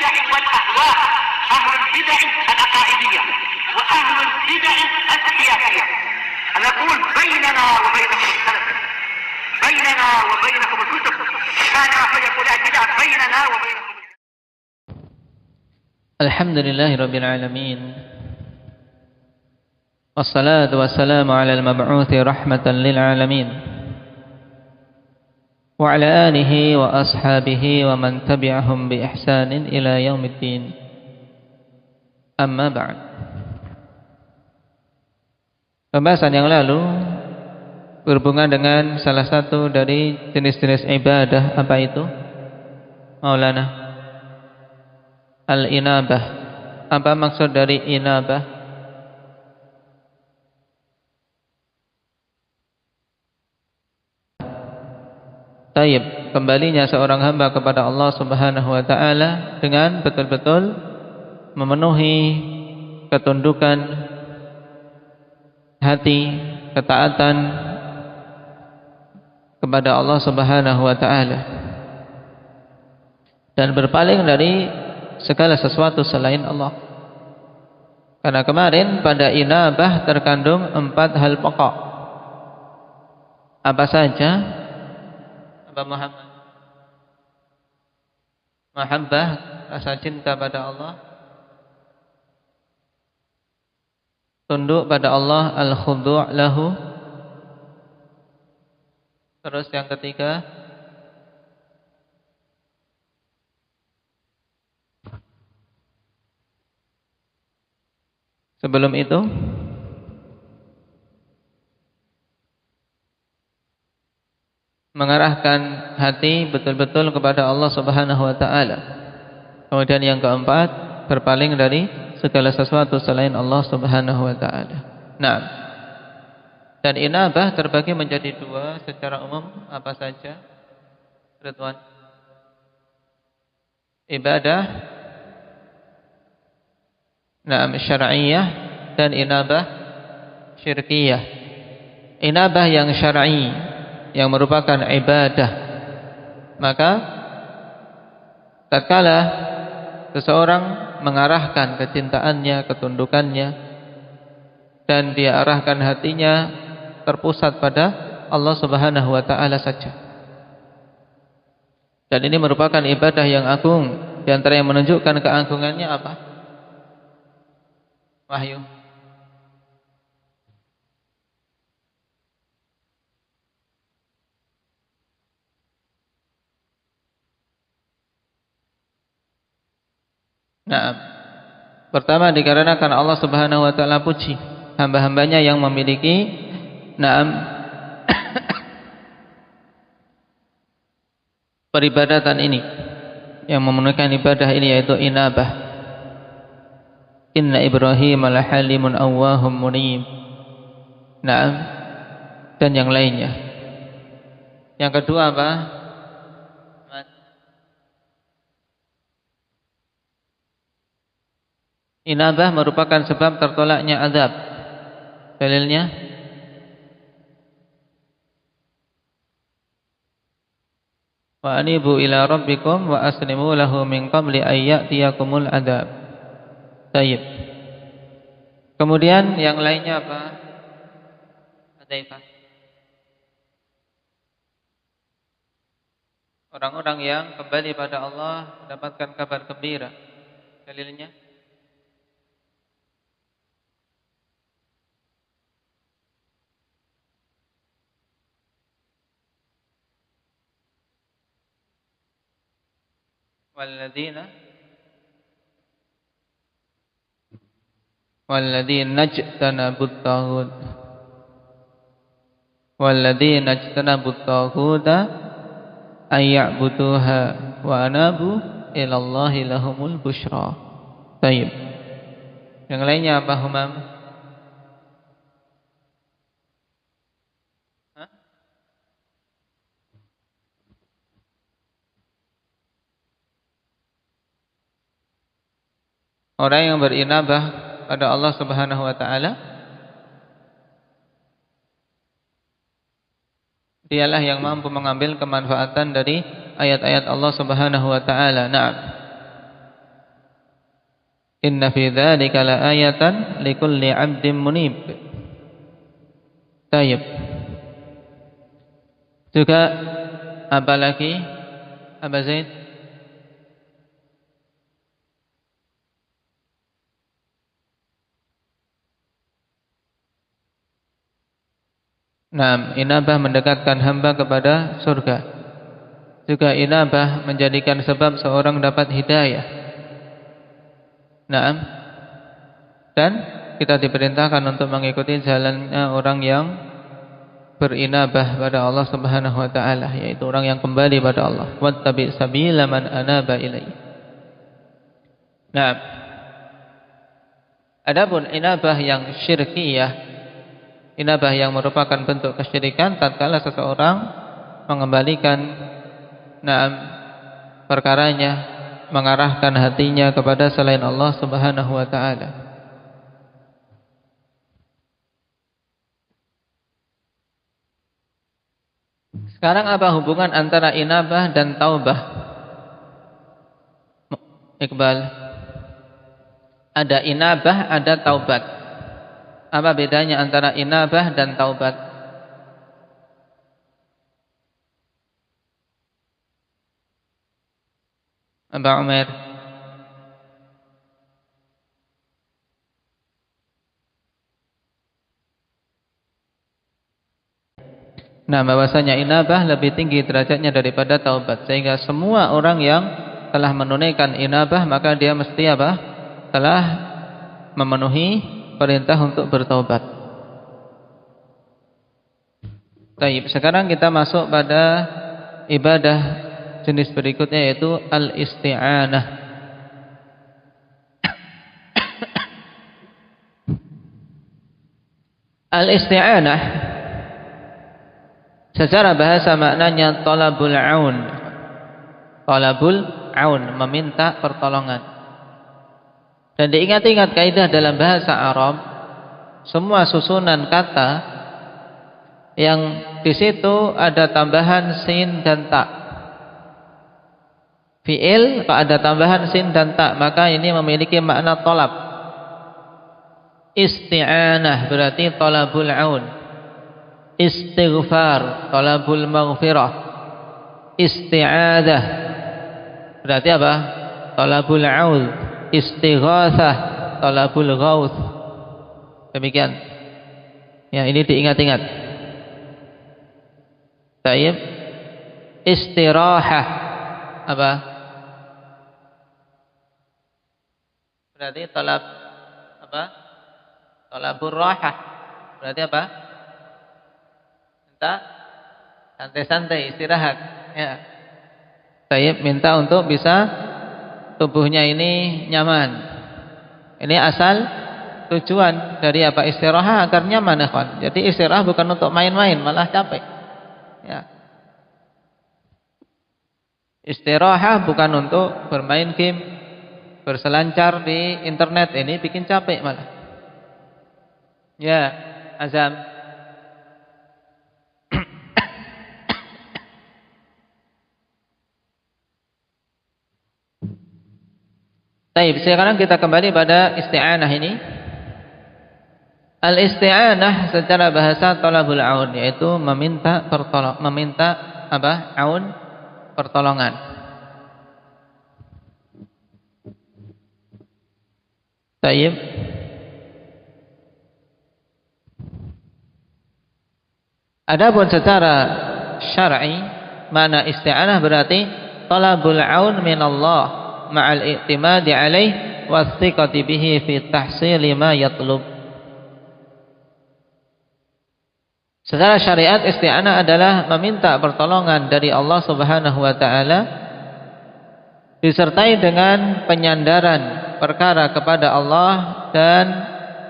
البدع والأهواء، أهل البدع العقائدية وأهل البدع السياسية. نقول بيننا وبينكم السلف، بيننا وبينكم الكتب، كان فيقول البدع بيننا وبينكم. الحمد لله رب العالمين، والصلاة والسلام على المبعوث رحمة للعالمين، وعلى آله وأصحابه ومن تبعهم بإحسان إلى يوم الدين. Amma ba'd. Pembahasan yang lalu berhubungan dengan salah satu dari jenis-jenis ibadah. Apa itu? Maulana, al-inabah. Apa maksud dari inabah? Taib, kembalinya seorang hamba kepada Allah Subhanahu wa taala dengan betul-betul memenuhi ketundukan hati, ketaatan kepada Allah Subhanahu wa taala, dan berpaling dari segala sesuatu selain Allah. Karena kemarin pada inabah terkandung 4 hal pokok. Apa saja? Apa Muhammad? Mahabbah, rasa cinta pada Allah. Tunduk pada Allah, al-khudu' lahu. Terus yang ketiga, sebelum itu mengarahkan hati betul-betul kepada Allah Subhanahu wa taala. Kemudian yang keempat, berpaling dari segala sesuatu selain Allah Subhanahu wa taala. Nah, dan inabah terbagi menjadi 2 secara umum. Apa saja? Ridwan. Ibadah syar'iyyah dan inabah syirkiyah. Inabah yang syar'i, yang merupakan ibadah, maka tatkala seseorang mengarahkan kecintaannya, ketundukannya, dan dia arahkan hatinya terpusat pada Allah Subhanahu wa taala saja. Dan ini merupakan ibadah yang agung. Di antara yang menunjukkan keagungannya apa? Wahyu. Nah, pertama dikarenakan Allah Subhanahu wa taala puji hamba-hambanya yang memiliki peribadatan ini, yang memenuhkan ibadah ini, yaitu inabah. Inna Ibrahim lahalimun awwahum munib. Naam, dan yang lainnya. Yang kedua apa? Inabah merupakan sebab tertolaknya azab. Dalilnya? Wa anibu ila rabbikum wa aslimu lahu min qabli ay ya'tiyakumul adzab. Baik. Kemudian yang lainnya apa? Hadaifah. Orang-orang yang kembali pada Allah mendapatkan kabar gembira. Dalilnya? Walladzina ijtanabut taghut ayya'buduha wa anabu ilallahi lahumul busyra. Baik. Yang lainnya apa, Humam? Orang yang berinabah pada Allah Subhanahu wa taala, dialah yang mampu mengambil kemanfaatan dari ayat-ayat Allah Subhanahu wa taala. Naam. Inna fi dzalika laayatan likulli 'abdin munib. Tayyib. Juga apa lagi? Aba Zaid? Naam, inabah mendekatkan hamba kepada surga. Juga inabah menjadikan sebab seorang dapat hidayah. Naam. Dan kita diperintahkan untuk mengikuti jalannya orang yang berinabah pada Allah Subhanahu wa taala, yaitu orang yang kembali pada Allah. Wattabi' sabila man anaba ilaihi. Naam. Adapun inabah yang syirkiyah, inabah yang merupakan bentuk kesyirikan tatkala seseorang mengembalikan perkaranya, mengarahkan hatinya kepada selain Allah Subhanahu wa taala. Sekarang apa hubungan antara inabah dan taubah? Iqbal. Ada inabah, ada taubat. Apa bedanya antara inabah dan taubat? Aba Umair. Nah, bahwasanya inabah lebih tinggi derajatnya daripada taubat, sehingga semua orang yang telah menunaikan inabah maka dia mesti apa? Telah memenuhi perintah untuk bertaubat. Baik, sekarang kita masuk pada ibadah jenis berikutnya, yaitu al-isti'anah. Al-isti'anah secara bahasa maknanya talabul aun. Talabul aun, meminta pertolongan. Dan diingat-ingat kaidah dalam bahasa Arab, semua susunan kata yang di situ ada tambahan sin dan ta. Fi'il kalau ada tambahan sin dan ta, maka ini memiliki makna talab. Isti'anah berarti talabul aun. Istighfar talabul maghfirah. Isti'adah berarti apa? Talabul aun. Istighatsah talabul ghauth. Demikian. Ya, ini diingat-ingat. Baik. Istirahah apa? Berarti talab apa? Talabur rahah. Berarti apa? Minta santai-santai, istirahat. Ya. Baik, minta untuk bisa tubuhnya ini nyaman. Ini asal tujuan dari apa? Istirahat agar nyaman, ikhwan. Jadi istirahat bukan untuk main-main, malah capek. Ya. Istirahat bukan untuk bermain game, berselancar di internet, ini bikin capek malah. Ya, Azam. Baik, sekarang kita kembali pada isti'anah ini. Al-isti'anah secara bahasa talabul aun, yaitu meminta pertolongan, meminta apa? Aun, pertolongan. Baik. Adapun secara syar'i, makna isti'anah berarti talabul aun min Allah ma'al i'timadi alaih wastiqati bihi fi tahsili ma yatlub. Secara syariat isti'anah adalah meminta pertolongan dari Allah Subhanahu wa taala disertai dengan penyandaran perkara kepada Allah dan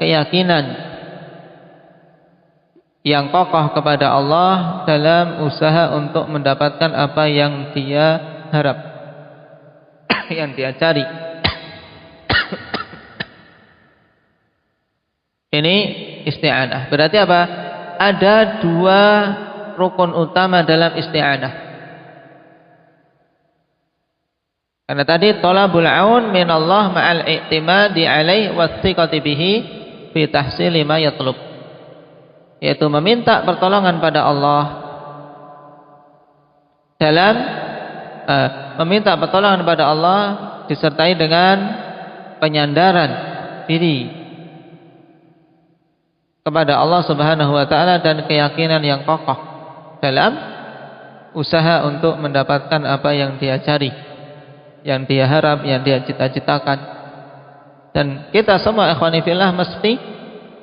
keyakinan yang kokoh kepada Allah dalam usaha untuk mendapatkan apa yang dia harap, yang dia cari. Ini isti'anah. Berarti apa? Ada dua rukun utama dalam isti'anah. Karena tadi talabul aun min Allah ma'al i'timadi alaihi wathiqati bihi fi tahsili ma yatlub, yaitu meminta pertolongan pada Allah dalam meminta pertolongan pada Allah disertai dengan penyandaran diri kepada Allah Subhanahu wa taala dan keyakinan yang kokoh dalam usaha untuk mendapatkan apa yang dia cari, yang dia harap, yang dia cita-citakan. Dan kita semua ikhwani fillah mesti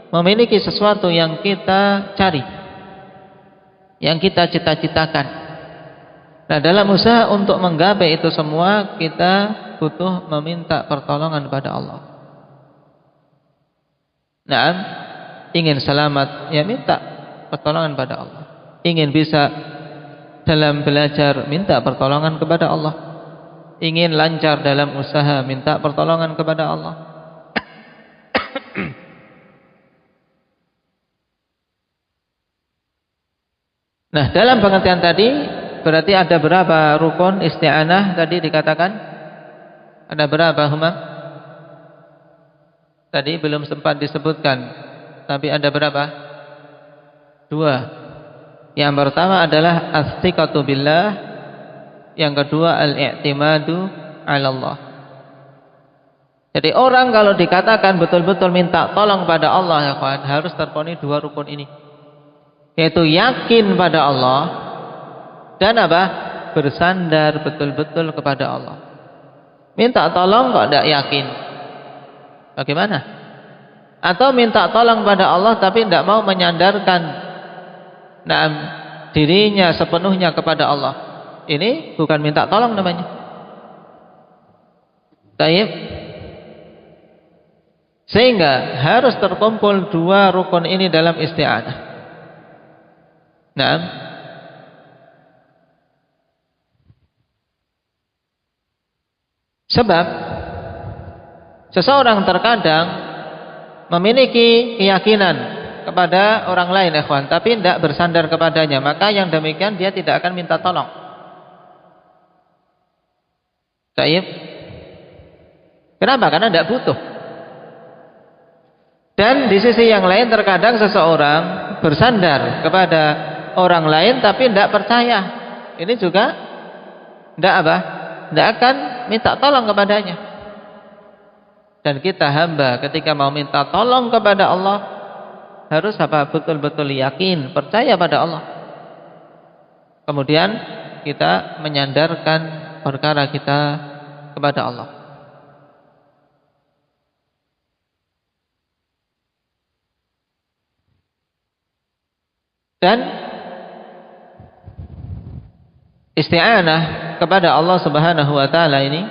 memiliki sesuatu yang kita cari, yang kita cita-citakan. Nah, dalam usaha untuk menggapai itu semua kita butuh meminta pertolongan pada Allah. Naam, ingin selamat ya minta pertolongan pada Allah. Ingin bisa dalam belajar minta pertolongan kepada Allah. Ingin lancar dalam usaha minta pertolongan kepada Allah. Nah, dalam pengertian tadi berarti ada berapa rukun isti'anah tadi dikatakan? Ada berapa, Humam? Tadi belum sempat disebutkan, tapi ada berapa? 2. Yang pertama adalah as-thiqatu billah, yang kedua al-i'timadu 'ala Allah. Jadi orang kalau dikatakan betul-betul minta tolong pada Allah ya kawan, harus terpenuhi 2 rukun ini. Yaitu yakin pada Allah dan apa? Bersandar betul-betul kepada Allah. Minta tolong kok tidak yakin, bagaimana? Atau minta tolong pada Allah tapi tidak mau menyandarkan dirinya sepenuhnya kepada Allah. Ini bukan minta tolong namanya. Baik. Sehingga harus terkumpul 2 rukun ini dalam isti'anah. Naam. Sebab seseorang terkadang memiliki keyakinan kepada orang lain ikhwan, tapi tidak bersandar kepadanya, maka yang demikian dia tidak akan minta tolong. Baik. Kenapa? Karena tidak butuh. Dan di sisi yang lain terkadang seseorang bersandar kepada orang lain tapi tidak percaya. Ini juga tidak apa? Tidak akan minta tolong kepadanya. Dan kita hamba ketika mau minta tolong kepada Allah harus apa? Betul-betul yakin, percaya pada Allah. Kemudian kita menyandarkan perkara kita kepada Allah. Dan isti'anah kepada Allah Subhanahu wa taala ini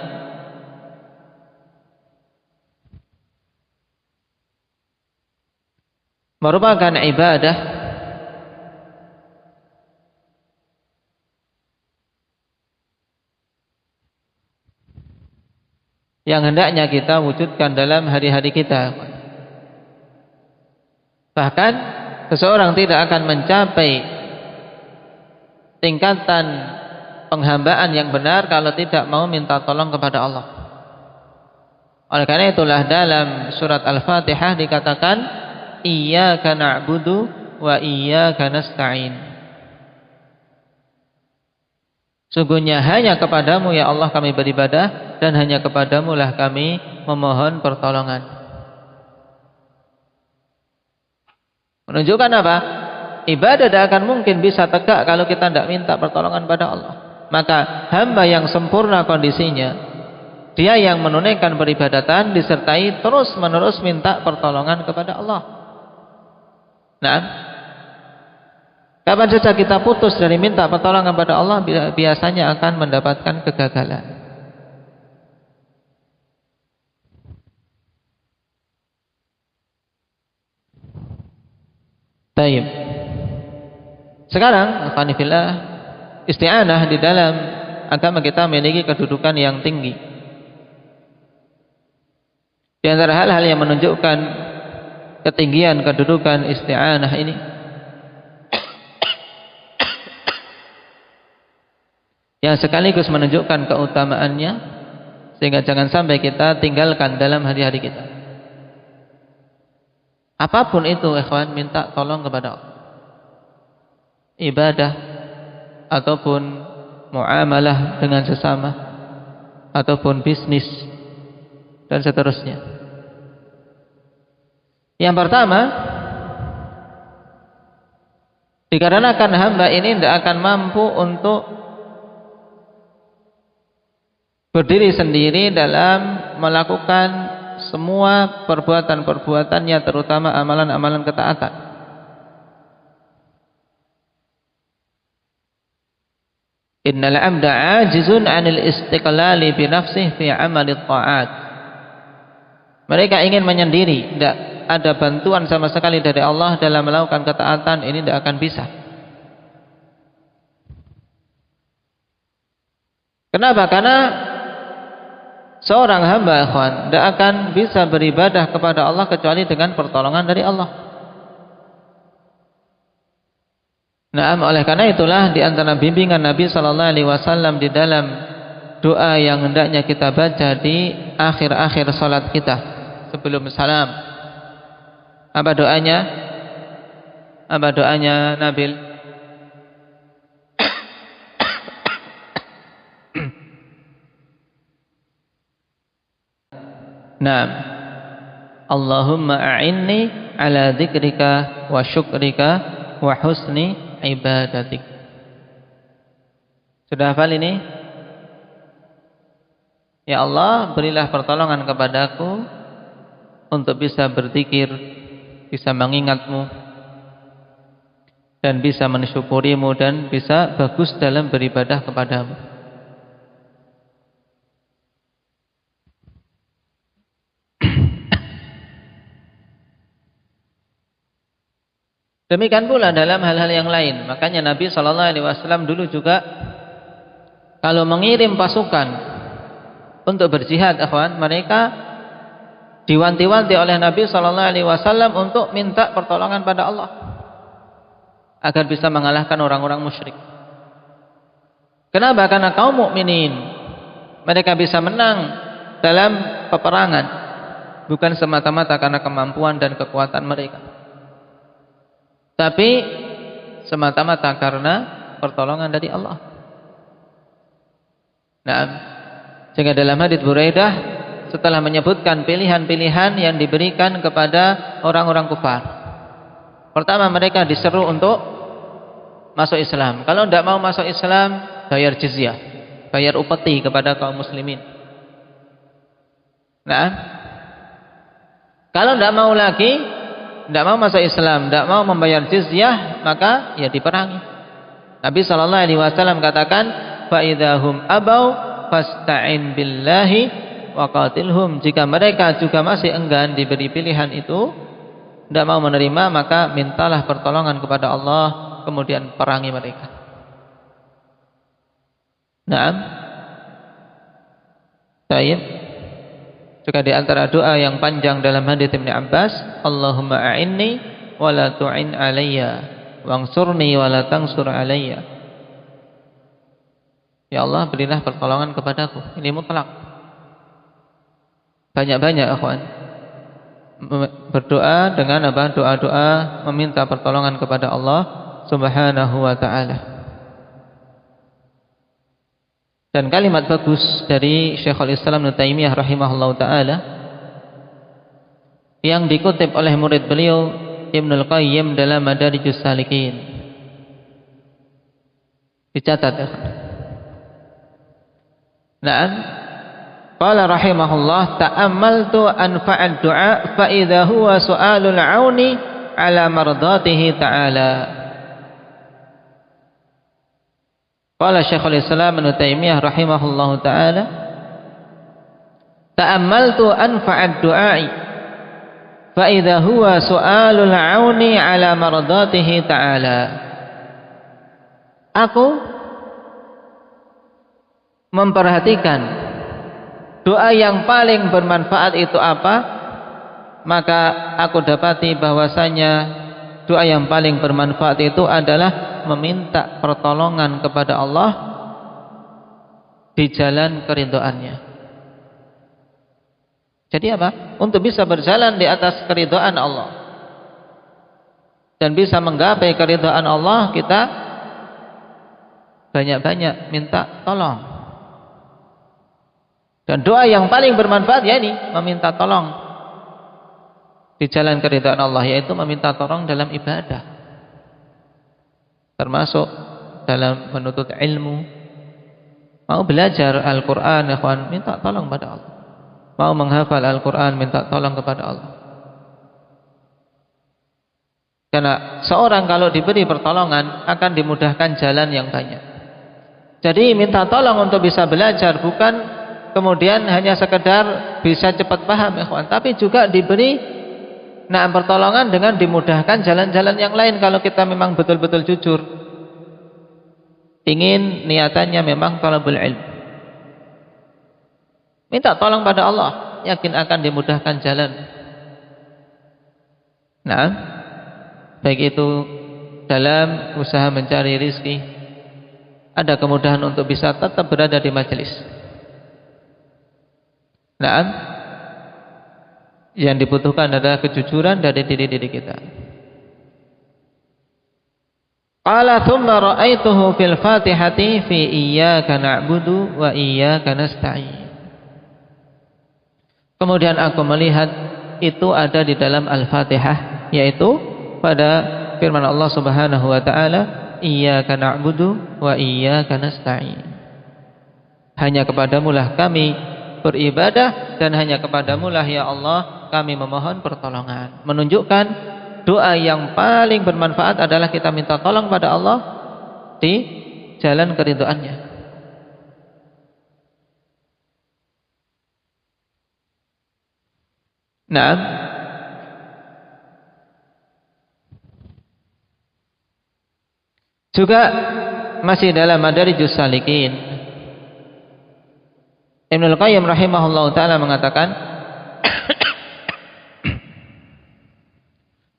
merupakan ibadah yang hendaknya kita wujudkan dalam hari-hari kita. Bahkan seseorang tidak akan mencapai tingkatan penghambaan yang benar kalau tidak mau minta tolong kepada Allah. Oleh karena itulah dalam surat Al-Fatihah dikatakan iyyaka na'budu wa iyyaka nasta'in. Sungguhnya hanya kepadamu ya Allah kami beribadah dan hanya kepadamu lah kami memohon pertolongan. Menunjukkan apa? Ibadah tidak akan mungkin bisa tegak kalau kita tidak minta pertolongan pada Allah. Maka hamba yang sempurna kondisinya, dia yang menunaikan peribadatan disertai terus menerus minta pertolongan kepada Allah. Nah, kapan saja kita putus dari minta pertolongan pada Allah, biasanya akan mendapatkan kegagalan. Baik. Sekarang, alhamdulillah, isti'anah di dalam agama kita memiliki kedudukan yang tinggi. Di antara hal-hal yang menunjukkan ketinggian kedudukan isti'anah ini, yang sekaligus menunjukkan keutamaannya, Sehingga jangan sampai kita tinggalkan dalam hari-hari kita. Apapun itu ikhwan, minta tolong kepada Allah. Ibadah ataupun muamalah dengan sesama ataupun bisnis dan seterusnya. Yang pertama, dikarenakan hamba ini tidak akan mampu untuk berdiri sendiri dalam melakukan semua perbuatan-perbuatannya, terutama amalan-amalan ketaatan. Innal 'abda 'ajizun 'anil istiqlali bi nafsihi fi 'amali ta'at. Mereka ingin menyendiri, tidak ada bantuan sama sekali dari Allah dalam melakukan ketaatan, ini tidak akan bisa. Kenapa? Karena seorang hamba ikhwan tidak akan bisa beribadah kepada Allah kecuali dengan pertolongan dari Allah. Nah, oleh karena itulah di antara bimbingan Nabi sallallahu alaihi wasallam di dalam doa yang hendaknya kita baca di akhir-akhir salat kita sebelum salam. Apa doanya? Apa doanya Nabil? Naam. Allahumma a'inni ala dzikrika wa syukrika wa husni ibadatik. Sudah hafal ini? Ya Allah, berilah pertolongan kepadaku untuk bisa berzikir, bisa mengingatmu, dan bisa mensyukurimu, dan bisa bagus dalam beribadah kepadamu. Demikian pula dalam hal-hal yang lain. Makanya Nabi SAW dulu juga kalau mengirim pasukan untuk berjihad, akhwan, mereka diwanti-wanti oleh Nabi SAW untuk minta pertolongan pada Allah agar bisa mengalahkan orang-orang musyrik. Kenapa? Karena kaum mukminin mereka bisa menang dalam peperangan bukan semata-mata karena kemampuan dan kekuatan mereka, tapi semata-mata karena pertolongan dari Allah. Nah, sehingga dalam hadits Buraidah setelah menyebutkan pilihan-pilihan yang diberikan kepada orang-orang kufar, pertama mereka diseru untuk masuk Islam. Kalau tidak mau masuk Islam, bayar jizyah, bayar upeti kepada kaum muslimin. Nah, kalau tidak mau lagi, tidak mau masuk Islam, tidak mau membayar jizyah, maka ya diperangi. Nabi SAW katakan, fa idahum abau fasta'in billahi wa qatilhum. Jika mereka juga masih enggan diberi pilihan itu, tidak mau menerima, maka mintalah pertolongan kepada Allah, kemudian perangi mereka. Naam. Baik. Juga di antara doa yang panjang dalam hadits Ibnu Abbas, Allahumma a'inni wa la tu'in alayya wangsurni wa la tangsur alayya. Ya Allah, berilah pertolongan kepadaku. Ini mutlak. Banyak-banyak akhwan berdoa dengan apa? Doa-doa meminta pertolongan kepada Allah Subhanahu wa taala. Dan kalimat bagus dari Syekhul Islam Ibnu Taimiyah rahimahullahu taala yang dikutip oleh murid beliau Ibnul Qayyim dalam Madarijus Salikin. Dicatat ya. Naam. Qala rahimahullah, ta'ammaltu anfa'ad du'a fa idza huwa su'alul 'auni 'ala mardatihi ta'ala. Qala Syekhul Islam Ibnu Taimiyah rahimahullahu taala, ta'ammaltu anfa'ad du'a'i fa idza huwa su'alul 'auni 'ala mardatihi ta'ala. Aku memperhatikan doa yang paling bermanfaat itu apa, maka aku dapati bahwasanya doa yang paling bermanfaat itu adalah meminta pertolongan kepada Allah di jalan keridhaannya. Jadi apa? Untuk bisa berjalan di atas keridhaan Allah dan bisa menggapai keridhaan Allah, kita banyak-banyak minta tolong. Dan doa yang paling bermanfaat ya ini, meminta tolong di jalan keridhaan Allah, yaitu meminta tolong dalam ibadah, termasuk dalam menuntut ilmu. Mau belajar Al-Quran, ikhwan, minta tolong pada Allah. Mau menghafal Al-Quran, minta tolong kepada Allah. Karena seorang kalau diberi pertolongan akan dimudahkan jalan yang banyak. Jadi minta tolong untuk bisa belajar, bukan kemudian hanya sekedar bisa cepat paham, ikhwan, tapi juga diberi pertolongan dengan dimudahkan jalan-jalan yang lain. Kalau kita memang betul-betul jujur, ingin niatannya memang talabul ilm, minta tolong pada Allah, yakin akan dimudahkan jalan. Nah, baik itu dalam usaha mencari rizki, ada kemudahan untuk bisa tetap berada di majelis. Nah, yang dibutuhkan adalah kejujuran dari diri kita. Qala thumma ra'aituhu fil Fatihati fi iyyaka na'budu wa iyyaka nasta'in. Kemudian aku melihat itu ada di dalam Al-Fatihah, yaitu pada firman Allah Subhanahu wa taala, iyyaka na'budu wa iyyaka nasta'in. Hanya kepadamu lah kami beribadah dan hanya kepadamu lah ya Allah kami memohon pertolongan. Menunjukkan doa yang paling bermanfaat adalah kita minta tolong pada Allah di jalan keridhaannya. Nah, juga masih dalam Madarijus Salikin, Ibnul Qayyim rahimahullah ta'ala mengatakan,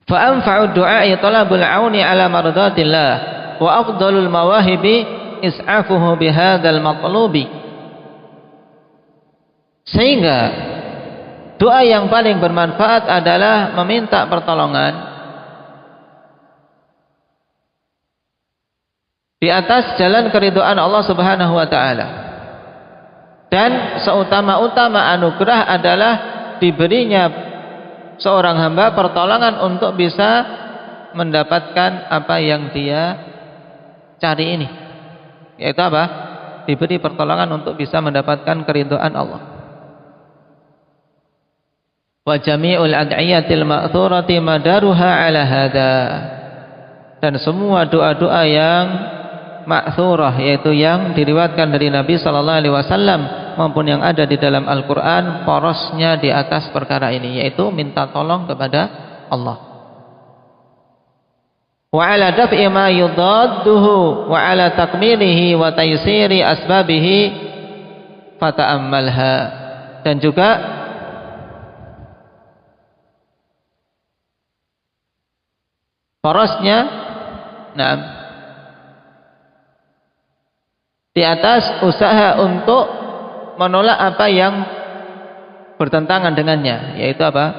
fa'anfa'ud du'a'i talabul auni ala mardatillah wa afdalul mawahibi is'afuhu bihadzal matlubi. Sehingga doa yang paling bermanfaat adalah meminta pertolongan di atas jalan keridhaan Allah Subhanahu wa taala. Dan seutama-utama anugerah adalah diberinya seorang hamba pertolongan untuk bisa mendapatkan apa yang dia cari ini, yaitu apa? Diberi pertolongan untuk bisa mendapatkan keridhaan Allah. Wa jami'ul ad'iyatil ma'thurati madaruha ala hadha. Dan semua doa-doa yang ma'thurah, yaitu yang diriwayatkan dari Nabi sallallahu alaihi wasallam maupun yang ada di dalam Al-Qur'an, porosnya di atas perkara ini, yaitu minta tolong kepada Allah. Wa ala daf'i ma yudadduhu wa ala takmilihi wa taysiri asbabihi fata'ammalha. Dan juga porosnya di atas usaha untuk menolak apa yang bertentangan dengannya, yaitu apa?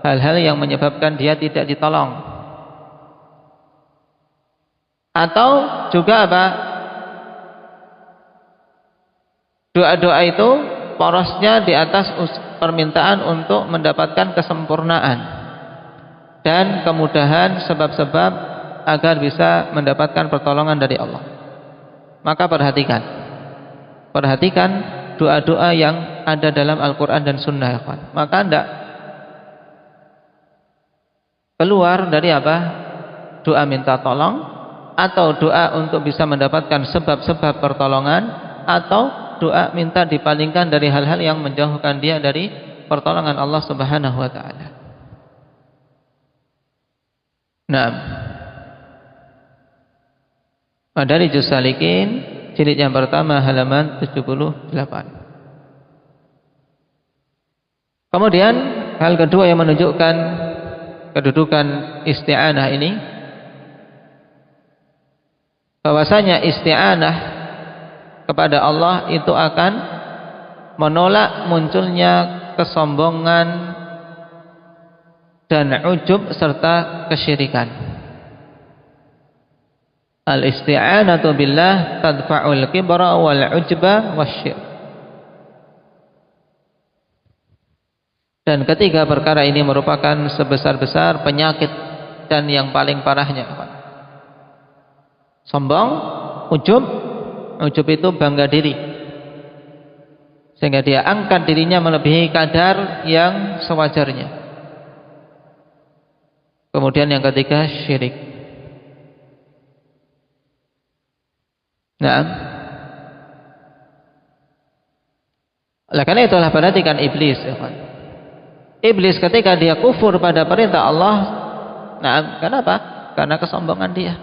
Hal-hal yang menyebabkan dia tidak ditolong. Atau juga apa? Doa-doa itu porosnya di atas permintaan untuk mendapatkan kesempurnaan dan kemudahan sebab-sebab agar bisa mendapatkan pertolongan dari Allah. Maka perhatikan doa-doa yang ada dalam Al-Quran dan Sunnah, ya kawan. Maka tidak keluar dari apa? Doa minta tolong, atau doa untuk bisa mendapatkan sebab-sebab pertolongan, atau doa minta dipalingkan dari hal-hal yang menjauhkan dia dari pertolongan Allah Subhanahu wa ta'ala. Nah, Madarijus Salikin jilid yang pertama halaman 78. Kemudian hal kedua yang menunjukkan kedudukan isti'anah ini, bahwasanya isti'anah kepada Allah itu akan menolak munculnya kesombongan dan ujub serta kesyirikan. Al-isti'anatu billah tadfa'ul kibra wal ujba wasyirk. Dan ketiga perkara ini merupakan sebesar-besar penyakit dan yang paling parahnya. Sombong, ujub. Ujub itu bangga diri, sehingga dia angkat dirinya melebihi kadar yang sewajarnya. Kemudian yang ketiga, syirik. Nah, oleh karena itulah perhatikan iblis, ya kan? Iblis ketika dia kufur pada perintah Allah, nah, kenapa? Karena kesombongan dia.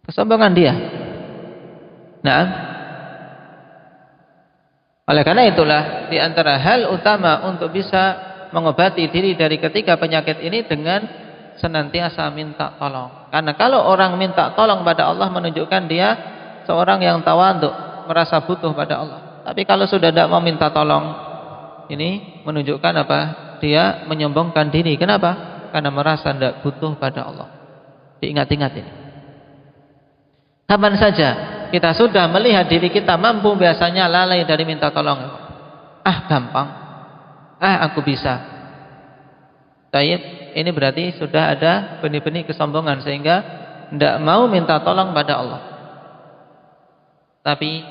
Kesombongan dia. Nah, oleh karena itulah di antara hal utama untuk bisa mengobati diri dari ketiga penyakit ini dengan senantiasa minta tolong. Karena kalau orang minta tolong pada Allah menunjukkan dia seorang yang tawadhu, merasa butuh pada Allah. Tapi kalau sudah tidak mau minta tolong, ini menunjukkan apa? Dia menyombongkan diri. Kenapa? Karena merasa tidak butuh pada Allah. Diingat-ingat ini. Kapan saja kita sudah melihat diri kita mampu, biasanya lalai dari minta tolong. Gampang. Aku bisa. Taib, ini berarti sudah ada benih-benih kesombongan sehingga tidak mau minta tolong pada Allah. Tapi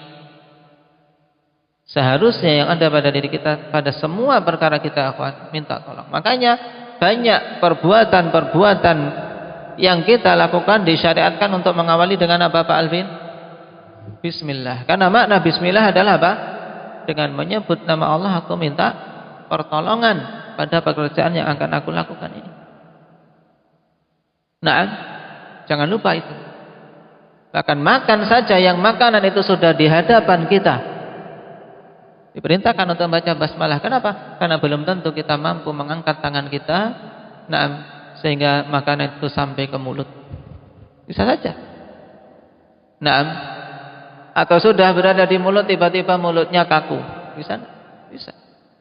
seharusnya yang ada pada diri kita, pada semua perkara kita minta tolong. Makanya banyak perbuatan-perbuatan yang kita lakukan disyariatkan untuk mengawali dengan apa, Pak Alvin? Bismillah. Karena makna bismillah adalah apa? Dengan menyebut nama Allah aku minta pertolongan pada pekerjaan yang akan aku lakukan ini. Nah, jangan lupa itu. Bahkan makan saja, yang makanan itu sudah di hadapan kita, diperintahkan untuk membaca basmalah. Kenapa? Karena belum tentu kita mampu mengangkat tangan kita, sehingga makanan itu sampai ke mulut. Bisa saja. Atau sudah berada di mulut, tiba-tiba mulutnya kaku. Bisa? Bisa.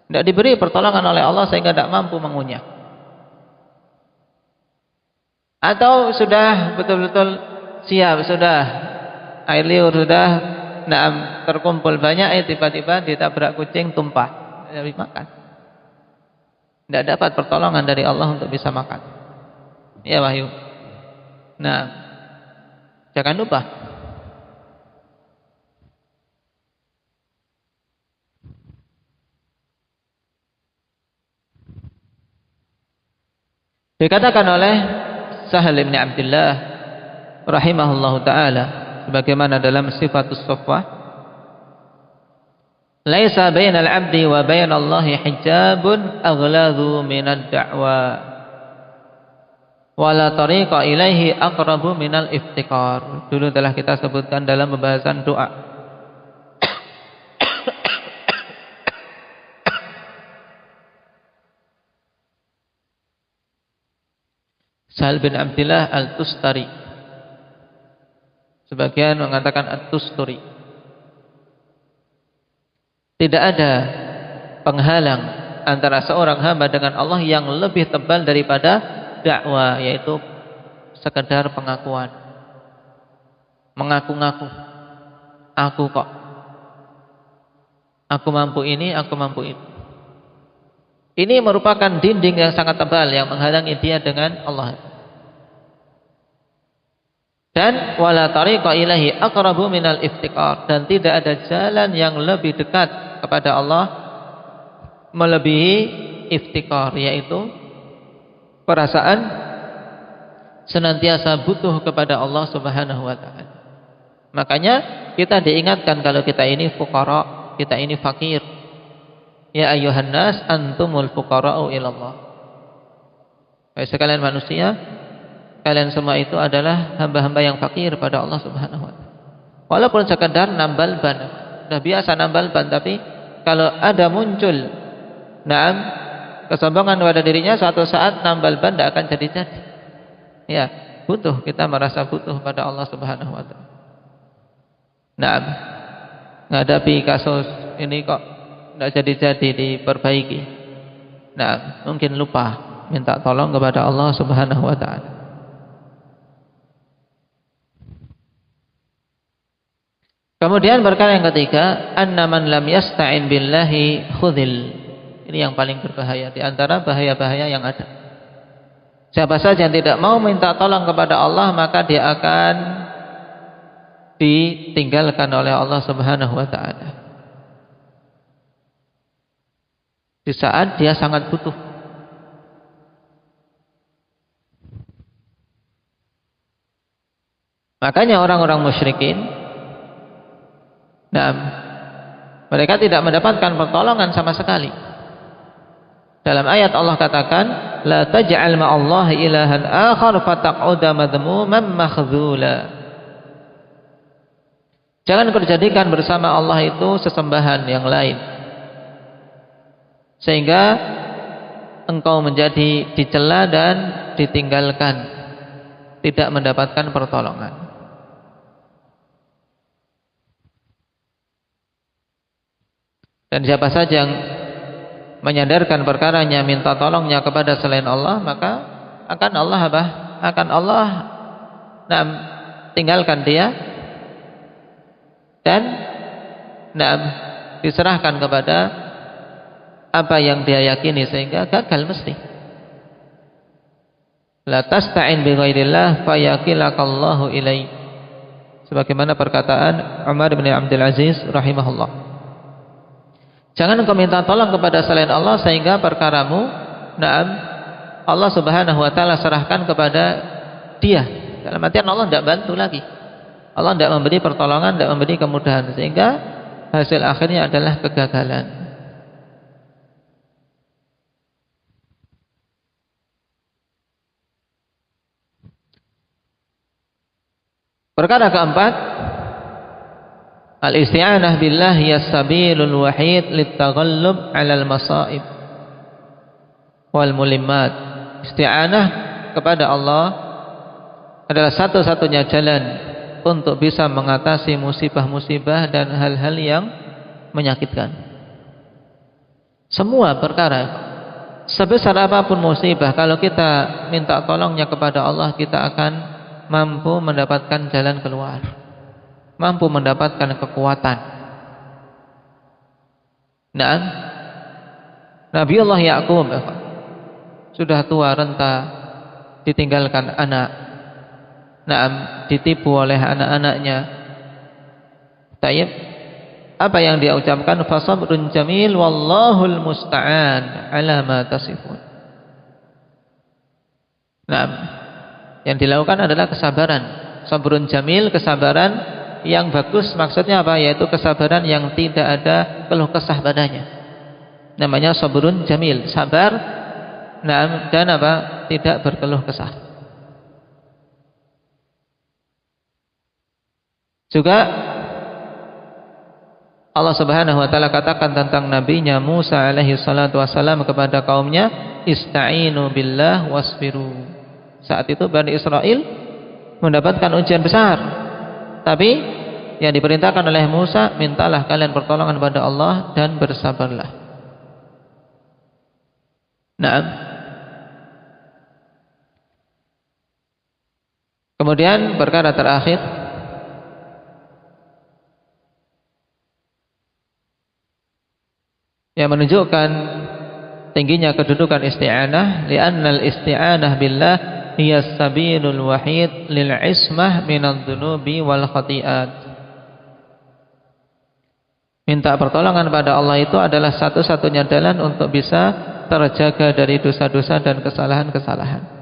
Tidak diberi pertolongan oleh Allah sehingga tidak mampu mengunyah. Atau sudah betul-betul siap, sudah air liur sudah terkumpul banyak, tiba-tiba ditabrak kucing, tumpah, tidak makan. Tidak dapat pertolongan dari Allah untuk bisa makan. Ya Wahyu. Nah, jangan lupa dikatakan oleh Sahal bin Abdullah rahimahullahu taala sebagaimana dalam Sifatus Safwah, laisa bainal 'abdi wa bainallahi hijabun aghladu minad da'wa wala tariqa ilaihi aqrabu minal iftikar. Dulu telah kita sebutkan dalam pembahasan doa. Sahal bin Abdullah Al-Tustari, sebagian mengatakan At-Tusturi. Tidak ada penghalang antara seorang hamba dengan Allah yang lebih tebal daripada dakwah, yaitu sekedar pengakuan, mengaku-ngaku, aku kok, aku mampu ini, aku mampu itu. Ini merupakan dinding yang sangat tebal yang menghalangi dia dengan Allah. Dan wala tariqa ilahi aqrabu minal iftikar, dan tidak ada jalan yang lebih dekat kepada Allah melebihi iftikar, yaitu perasaan senantiasa butuh kepada Allah Subhanahu wa taala. Makanya kita diingatkan kalau kita ini fuqara, kita ini fakir. Ya ayyuhan nas antumul fuqara'u ilallah. Hai sekalian manusia, kalian semua itu adalah hamba-hamba yang fakir pada Allah Subhanahu wa taala. Walaupun sekadar nambal ban, sudah biasa nambal ban, tapi kalau ada muncul kesombongan pada dirinya, suatu saat nambal ban tidak akan jadi-jadi. Ya, butuh, kita merasa butuh pada Allah Subhanahu wa taala. Menghadapi kasus ini kok tidak jadi-jadi diperbaiki. Nah, mungkin lupa minta tolong kepada Allah Subhanahu wa taala. Kemudian perkara yang ketiga, anna man lam yasta'in billahi khudhil. Ini yang paling berbahaya di antara bahaya-bahaya yang ada. Siapa saja yang tidak mau minta tolong kepada Allah, maka dia akan ditinggalkan oleh Allah Subhanahu wa taala. Di saat dia sangat butuh. Makanya orang-orang musyrikin, mereka tidak mendapatkan pertolongan sama sekali. Dalam ayat Allah katakan, la taj'al ma'allahi ilahan akhar fataq'uda madhmuman makhdhula. Jangan kau jadikan bersama Allah itu sesembahan yang lain, sehingga engkau menjadi dicela dan ditinggalkan, tidak mendapatkan pertolongan. Dan siapa saja yang menyadarkan perkaranya, minta tolongnya kepada selain Allah, maka akan Allah tinggalkan dia dan diserahkan kepada apa yang dia yakini, sehingga gagal mesti. La tasta'in bi ghairillah fayakilakallahu ilaih. Sebagaimana perkataan Umar bin Abdul Aziz rahimahullah. Jangan engkau minta tolong kepada selain Allah sehingga perkaramu Allah Subhanahu wa taala serahkan kepada dia. Dalam artian Allah tidak bantu lagi. Allah tidak memberi pertolongan, tidak memberi kemudahan, sehingga hasil akhirnya adalah kegagalan. Perkara keempat, al-isti'anah billah hiya sabilul wahid litaghallub 'alal masaib wal mulimmat. Isti'anah kepada Allah adalah satu-satunya jalan untuk bisa mengatasi musibah-musibah dan hal-hal yang menyakitkan. Semua perkara, sebesar apapun musibah, kalau kita minta tolongnya kepada Allah, kita akan mampu mendapatkan jalan keluar, mampu mendapatkan kekuatan. Nabiullah Ya'qub sudah tua renta, ditinggalkan anak, ditipu oleh anak-anaknya. Tayyib, apa yang dia ucapkan? Fasabrun jamil wallahul musta'an ala ma tasifun. Yang dilakukan adalah kesabaran. Sabrun jamil, kesabaran yang bagus. Maksudnya apa? Yaitu kesabaran yang tidak ada keluh kesah padanya. Namanya sabrun jamil, sabar dan apa? Tidak berkeluh kesah. Juga Allah Subhanahu wa taala katakan tentang nabinya Musa alaihi salatu wasalam kepada kaumnya, ista'inu billah wasbiru. Saat itu Bani Israel mendapatkan ujian besar, tapi yang diperintahkan oleh Musa, mintalah kalian pertolongan pada Allah dan bersabarlah. Kemudian perkara terakhir, yang menunjukkan tingginya kedudukan isti'anah, li'annal isti'anah billah hiya sabilul wahid lil ismah minadh dhunubi wal khati'at. Minta pertolongan pada Allah itu adalah satu-satunya jalan untuk bisa terjaga dari dosa-dosa dan kesalahan-kesalahan.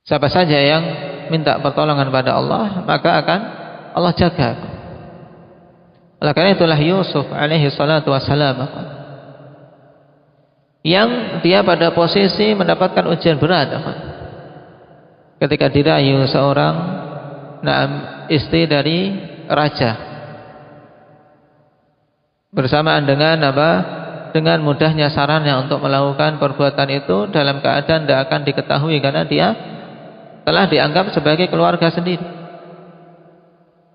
Siapa saja yang minta pertolongan pada Allah, maka akan Allah jaga. Oleh karena itulah Yusuf alaihi salatu wassalam, yang dia pada posisi mendapatkan ujian berat ketika dirayu seorang istri dari raja, Bersamaan dengan apa? Dengan mudahnya sarannya untuk melakukan perbuatan itu dalam keadaan tidak akan diketahui karena dia telah dianggap sebagai keluarga sendiri.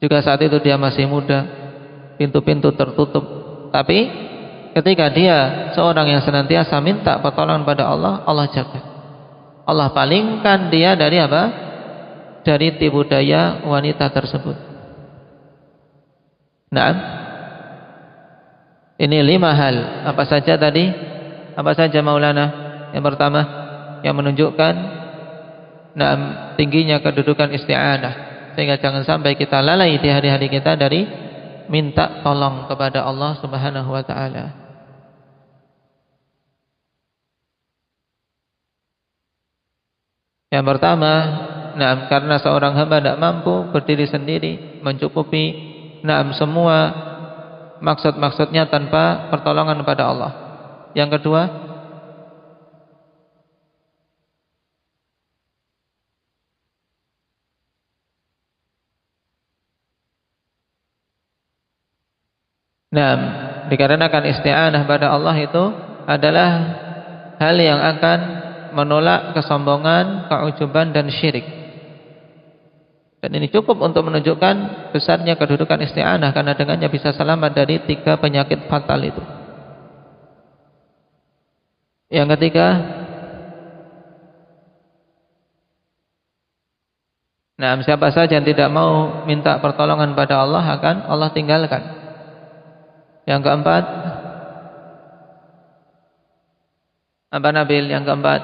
Juga saat itu dia masih muda, pintu-pintu tertutup. Tapi ketika dia seorang yang senantiasa minta pertolongan pada Allah, Allah jaga. Allah palingkan dia dari apa? Dari tipu daya wanita tersebut. Nah, ini 5 hal. Apa saja tadi? Apa saja Maulana? Yang pertama, yang menunjukkan tingginya kedudukan isti'anah, sehingga jangan sampai kita lalai di hari-hari kita dari minta tolong kepada Allah Subhanahu wa taala. Yang pertama, karena seorang hamba tidak mampu berdiri sendiri mencukupi semua maksud-maksudnya tanpa pertolongan kepada Allah. Yang kedua, dikarenakan isti'anah pada Allah itu adalah hal yang akan menolak kesombongan, keujuban dan syirik. Dan ini cukup untuk menunjukkan besarnya kedudukan isti'anah, karena dengannya bisa selamat dari 3 penyakit fatal itu. Yang ketiga, siapa saja yang tidak mau minta pertolongan pada Allah akan Allah tinggalkan. Yang keempat, apa Nabil? Yang keempat,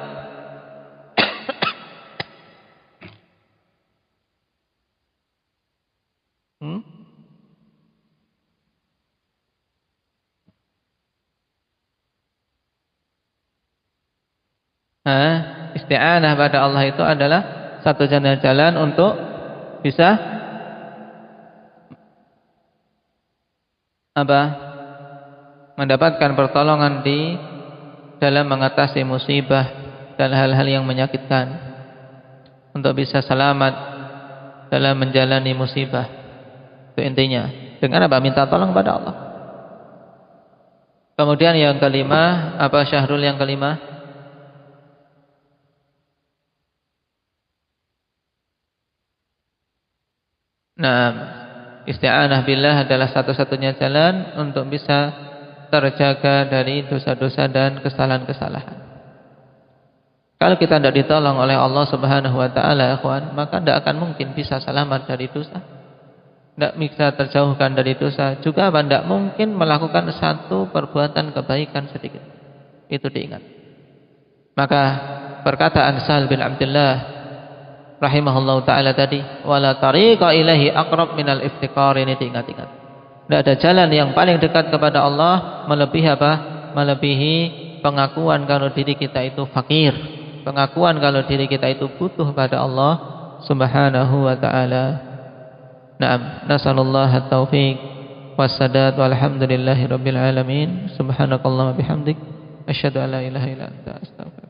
isti'anah pada Allah itu adalah satu jalan untuk bisa mendapatkan pertolongan di dalam mengatasi musibah dan hal-hal yang menyakitkan, untuk bisa selamat dalam menjalani musibah. Itu intinya. Dengan apa? Minta tolong pada Allah. Kemudian yang kelima, apa Syahrul yang kelima? Isti'anah billah adalah satu-satunya jalan untuk bisa terjaga dari dosa-dosa dan kesalahan-kesalahan. Kalau kita tidak ditolong oleh Allah Subhanahu wa taala, ikhwan, maka tidak akan mungkin bisa selamat dari dosa. Tidak bisa terjauhkan dari dosa. Juga tidak mungkin melakukan satu perbuatan kebaikan sedikit. Itu diingat. Maka perkataan Sahal bin Abdullah rahimahullah ta'ala tadi, wala tariqa ilahi aqrab minal iftiqar, ini diingat-ingat. Tidak ada jalan yang paling dekat kepada Allah melebihi apa? Melebihi pengakuan kalau diri kita itu fakir, pengakuan kalau diri kita itu butuh pada Allah Subhanahu wa ta'ala. Nasallallahu at-taufiq wassadad walhamdulillahi rabbil alamin. Subhanakallahumma bihamdik asyhadu an la ilaha illa anta astaghfiruka